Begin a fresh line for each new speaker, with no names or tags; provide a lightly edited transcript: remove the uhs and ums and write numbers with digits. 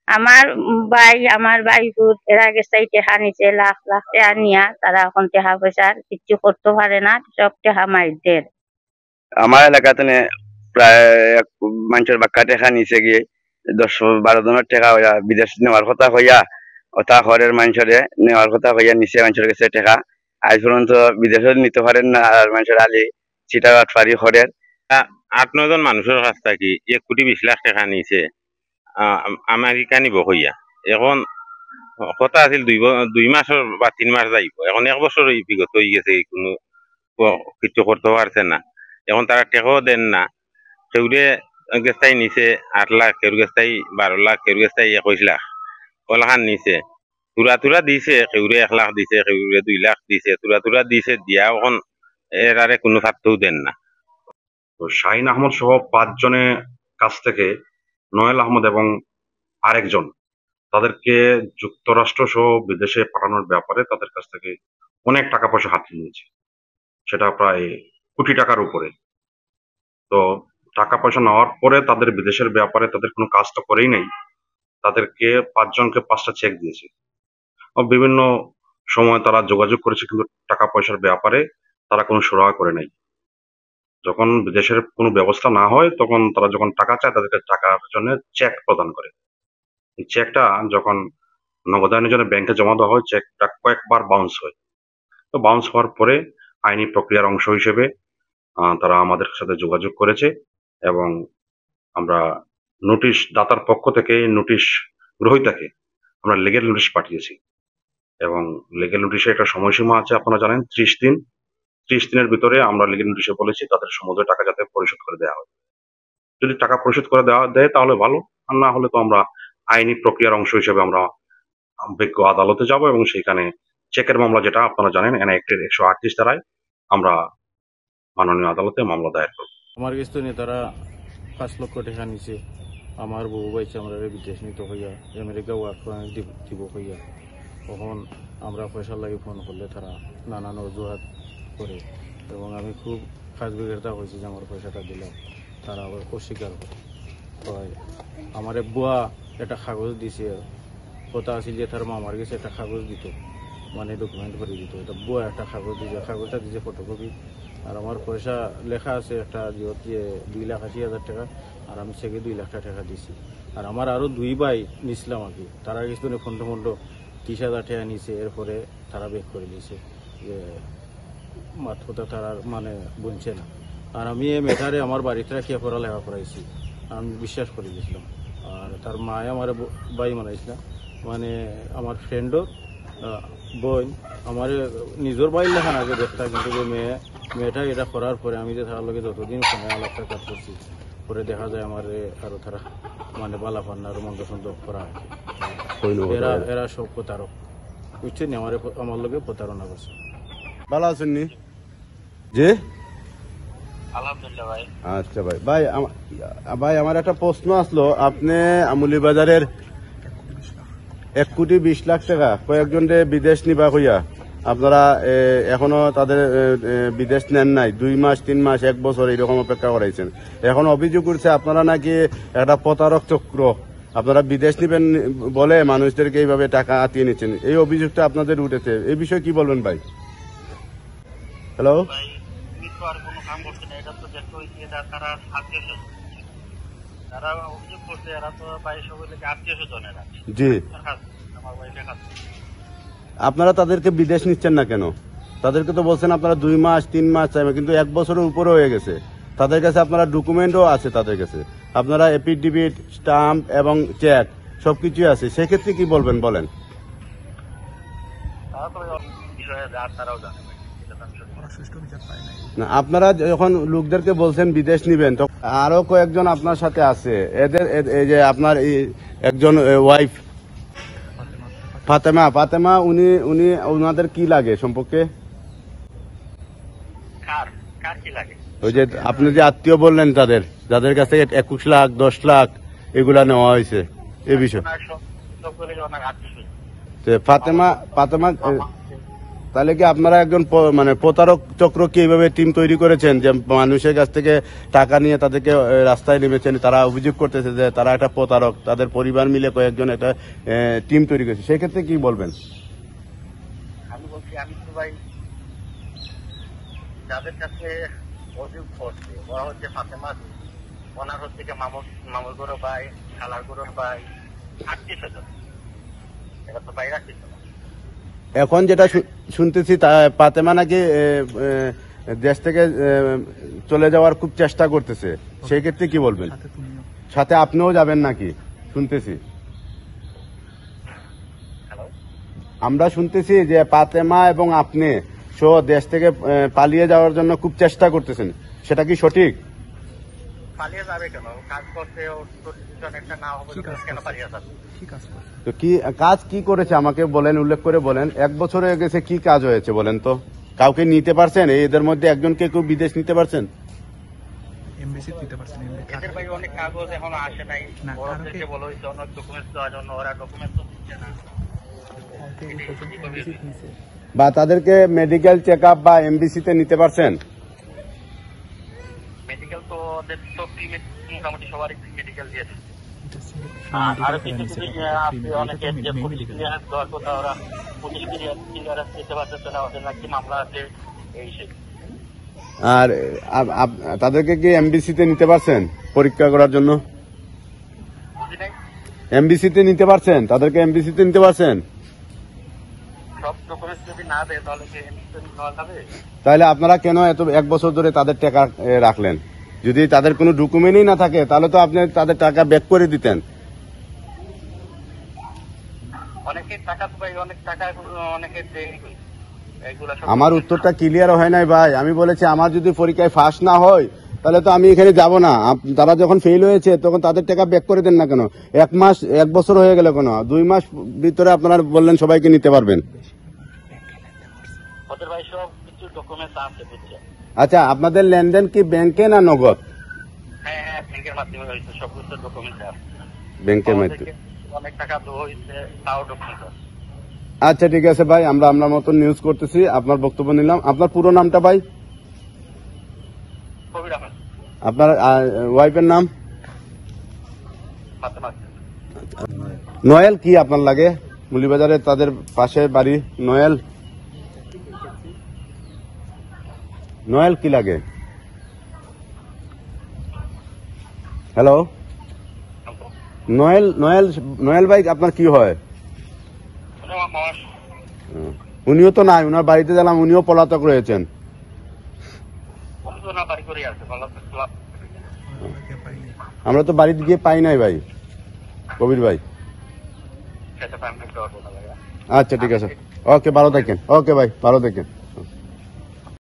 আমার ভাই এর আগে টেহা নিচে লাখ লাখ টেহা নিয়া তারা এখন টেহা পয়সার কিছু করতে পারে না, সব টেহা মাইরদের।
আমার এলাকাতে প্রায় মানুষের বাক্কা টেকা নিচে গিয়ে 10-12 জনের টেকা হইয়া বিদেশ নেওয়ার কথা হইয়া ওটা ঘরের মানুষের নেওয়ার কথা হইয়া নিচে মানুষের কাছে টেকা আজ পর্যন্ত বিদেশে নিতে পারেন না। আর মানুষের আলি চিটা ফারি ঘরের
8-9 জন মানুষের কাছ থেকে 1,20,00,000 টাকা নিছে আমেরিকা নিব হইয়া। এখন কথা আছিল 2 মাসের বা 3 মাস যাইব, এখন 1 বছর বিগত হয়ে গেছে, কোনো কিছু করতে পারছে না। এখন তারা টেকাও দেন না। কেউরে গেছটাই নিছে 8 লাখ, কেউ গেছটাই 12 লাখ, কেউ গেছটাই 21 লাখ ওলাখান নিছে। তুরা দিছে, কেউরে 1 লাখ দিছে, কেউরে 2 লাখ দিছে, তুরা দিছে দিয়া এখন এরারে কোনো ফাত্তও দেন না।
তো শাহিন আহমদ সহ 5 জনের কাছ থেকে নোয়েল আহমদ এবং আরেকজন তাদেরকে যুক্তরাষ্ট্র সহ বিদেশে পাঠানোর ব্যাপারে তাদের কাছ থেকে অনেক টাকা পয়সা হাতিয়ে নিয়েছে, সেটা প্রায় কোটি টাকার উপরে। তো টাকা পয়সা নেওয়ার পরে তাদের বিদেশের ব্যাপারে তাদের কোনো কাজ তো করেই নাই, তাদেরকে 5 জনকে 5টা চেক দিয়েছে। বিভিন্ন সময় তারা যোগাযোগ করেছে, কিন্তু টাকা পয়সার ব্যাপারে তারা কোনো সুরাহা করে নাই। যখন বিদেশের কোনো ব্যবস্থা না হয় তখন তারা যখন টাকা চায় তাদেরকে টাকার জন্য চেক প্রদান করে। এই চেকটা যখন নগদায়নের জন্য ব্যাংকে জমা দেওয়া হয়, চেকটা কয়েকবার বাউন্স হয়। তো বাউন্স হওয়ার পরে আইনি প্রক্রিয়ার অংশ হিসেবে তারা আমাদের সাথে যোগাযোগ করেছে এবং আমরা নোটিশ দাতার পক্ষ থেকে নোটিশ গ্রহীতাকে আমরা লিগেল নোটিশ পাঠিয়েছি এবং লিগেল নোটিশে একটা সময়সীমা আছে, আপনারা জানেন 30 দিন। 30 দিনের ভিতরে আমরা লিগেল নোটিশে বলেছি তাদের সমুদ্র টাকা যাতে পরিশোধ করে দেওয়া হয়। যদি টাকা পরিশোধ করে দেয় তাহলে ভালো, আর না হলে তো আমরা আইনি প্রক্রিয়ার অংশ হিসেবে আমরা বিজ্ঞ আদালতে যাব এবং সেখানে চেকের মামলা, যেটা আপনারা জানেন অ্যাক্টের 138 ধারায় আমরা মাননীয় আদালতে মামলা দায়ের করব।
আমার কাছে নেতারা 5 লক্ষ টাকা নিছে, আমার বউ বাইছে আমরা বিদেশ নিতে হইয়া, আমেরিকা ওয়ার্ক পারমিট দিব হইয়া। তখন আমরা পয়সার লাগে ফোন করলে তারা নানান অজুহাত করে এবং আমি খুব কাজ বিঘেরতা হয়েছি যে আমার পয়সাটা দিলাম, তারা আবার অস্বীকার হয়। আমার বুয়া একটা কাগজ দিছে, কথা আছে যে তার মামার কাছে একটা কাগজ দিত, মানে ডকুমেন্ট করে দিত। এটা বুয়া একটা কাগজ দিছে, কাগজটা দিছে ফটোকপি, আর আমার পয়সা লেখা আছে একটা 2,80,000 টাকা, আর আমি সেকে 2 লাখ টাকা দিছি। আর আমার আরো 2 ভাই নিছিলাম আর কি, তারা কিছু ফন্ড 30,000 টাকা নিছে, এরপরে তারা বেক করে দিছে যে মাত্রটা তারা মানে বলছে না। আর আমি এই মেটারে আমার বাড়িতে রাখিয়া পড়ালেখা করাইছি, আমি বিশ্বাস করে দিয়েছিলাম। আর তার মায়ে আমার ভাই মানাইছিল, মানে আমার ফ্রেন্ডও বোন আমার নিজের বাড়ির লেখা আগে দেখতাম, কিন্তু যে মেয়েটা এটা করার পরে আমি যে তার লগে যতদিন সময় আলাপটা কাজ করছি, পরে দেখা যায় আমার আরো তারা মানে বালা পান্না আরো মন্দ সন্দ করা আছে। এরা সব প্রতারক, বুঝছেন, আমার লগে প্রতারণা করছে।
ভালো আছেন নি? জি
আলহামদুলিল্লাহ ভাই।
আচ্ছা ভাই আমার একটা প্রশ্ন আসলো, আপনি আমুলি বাজারের 1,20,00,000 টাকা কয়েকজন বিদেশ নিবা কইয়া আপনারা এখনো তাদের বিদেশ নেন নাই, 2 মাস 3 মাস 1 বছর এরকম অপেক্ষা করাইছেন। এখন অভিযোগ করছে আপনারা নাকি একটা প্রতারক চক্র, আপনারা বিদেশ নিবেন বলে মানুষদেরকে এইভাবে টাকা আতিয়ে নিচ্ছেন। এই অভিযোগটা আপনাদের উঠেছে, এই বিষয়ে কি বলবেন ভাই? হ্যালো,
তারা অভিযোগ করছে, এরা তো বাইরে সবাই আত্মীয়-স্বজনেরা।
জি, আপনারা তাদেরকে বিদেশ নিচ্ছেন না কেন? তাদেরকে তো বলছেন আপনারা 2 মাস 3 মাস চাইবেন, কিন্তু 1 বছরের উপরে হয়ে গেছে। তাদের কাছে আপনারা ডকুমেন্টও আছে, তাদের কাছে আপনারা এফিডেভিট, স্টাম্প এবং চেক সবকিছুই আছে। সেক্ষেত্রে কি বলবেন বলেন? না, আপনারা যখন লোকদেরকে বলছেন বিদেশ নিবেন, তখন আরো কয়েকজন আপনার সাথে আছে, এদের এই যে আপনার একজন ওয়াইফ ফাতেমা, উনি ওনাদের কি লাগে সম্পর্কে? ওই যে আপনি যে আত্মীয় বললেন যাদের কাছ থেকে 21 লাখ 10 লাখ এগুলা নেওয়া হয়েছে, এই বিষয় ফাতেমা তাহলে কি আপনারা একজন মানে প্রতারক চক্র কি এইভাবে টিম তৈরি করেছেন যে মানুষের কাছ থেকে টাকা নিয়ে তাদেরকে রাস্তায় নেমেছেন? তারা অভিযোগ করতেছে যে তারা একটা প্রতারক, তাদের পরিবার মিলে কয়েকজন একটা টিম তৈরি করেছে, সেক্ষেত্রে কি বলবেন?
আমি বলছি, আমি তো ভাই যাদের কাছে অভিযোগ করছে ওরা হচ্ছে ফাতেমা, ওনার হচ্ছে মামুর গরু ভাই, খালার গরু ভাই, 800 এটা তো বাইরে আসছে।
এখন যেটা শুনতেছি ফাতেমা নাকি দেশ থেকে চলে যাওয়ার খুব চেষ্টা করতেছে, সেই ক্ষেত্রে কি বলবেন? সাথে আপনিও যাবেন নাকি শুনতেছি? আমরা শুনতেছি যে ফাতেমা এবং আপনি সহ দেশ থেকে পালিয়ে যাওয়ার জন্য খুব চেষ্টা করতেছেন, সেটা কি সঠিক?
পালিয়ে যাবে কেন? কাজ করতে একটা না হবে কেন পালিয়ে যাবে?
তো কি কাজ কি করেছে আমাকে বলেন, উল্লেখ করে বলেন। 1 বছর হয়ে গেছে, কি কাজ হয়েছে বলেন তো? কাউকে নিতে পারছেন? এদের মধ্যে একজনকে কেউ বিদেশ নিতে পারছেন?
এদের ভাই অনেক কাগজ এখনো আসে নাই, ওদেরকে বলা হয়েছে অনেক ডকুমেন্টস দেওয়ার জন্য, ওরা ডকুমেন্টস তো দিচ্ছে না।
বা তাদেরকে মেডিকেল চেক আপ বা এমবিসিতে নিতে পারছেন?
মেডিকেল তো ওদের তো মোটামুটি সবারই মেডিকেল দিয়েছে। আর কিছু আপনি অনেকের যে ক্লিয়ারেন্স দেওয়ার কথা, ওরা পুলিশ ক্লিয়ারেন্স দিতে পারতেছে না, ওদের নাকি মামলা আছে এই সেই।
আর তাদেরকে কি এমবিসিতে নিতে পারছেন পরীক্ষা করার জন্য? এমবিসিতে নিতে পারছেন? তাদেরকে এমবিসিতে নিতে পারছেন?
সব ডকুমেন্টস যদি না দেয় তাহলে কি এমবিসিতে নেওয়া যাবে?
তাহলে আপনারা কেন এত 1 বছর ধরে তাদের টাকা রাখলেন? যদি তাদের কোনো ডকুমেন্টই না থাকে তাহলে তো আপনি তাদের টাকা ব্যাক করে দিতেন।
অনেকের টাকা তো ভাই, অনেক টাকা অনেকের দেয়নি।
আমার উত্তরটা ক্লিয়ার হয় নাই ভাই। আমি বলেছি আমার যদি পরীক্ষায় ফার্স্ট না হয় তাহলে তো আমি এখানে যাব না। তারা যখন ফেল হয়েছে তখন তাদের টাকা ব্যাক করে দেন না কেন? 1 মাস 1 বছর হয়ে গেল কেন? 2 মাস ভিতরে আপনারা বললেন সবাইকে নিতে পারবেন।
ওদের ভাই সব কিছু ডকুমেন্টস আছে, বুঝছেন?
আচ্ছা, আপনাদের লেনদেন কি ব্যাংকে না নগদ?
হ্যাঁ হ্যাঁ, ব্যাংকের মাধ্যমে হয়েছে, সব কিছু ডকুমেন্টস আছে
ব্যাংকের মাধ্যমে।
অনেক টাকা দেওয়া হয়েছে, তাও ডকুমেন্টস আছে।
আচ্ছা ঠিক আছে ভাই, আমরা আপনার মতন নিউজ করতেছি, আপনার বক্তব্য নিলাম। আপনার পুরো নামটা ভাই?
কবির আহমেদ।
আপনার ওয়াইফের নাম?
ফাতেমা।
নয়েল কি আপনার লাগে? মুলিবাজারে তাদের পাশে বাড়ি নয়েল। নয়েল কি লাগে? হ্যালো নয়েল, নয়েল ভাই আপনার কি হয়? উনিও তো নাই, উনার বাড়িতে গেলাম, উনিও পলাতক রয়েছেন। আমরা তো বাড়িতে গিয়ে পাই নাই ভাই, কবির ভাই। আচ্ছা ঠিক আছে, ওকে ভালো থাকেন। ওকে ভাই ভালো থাকেন।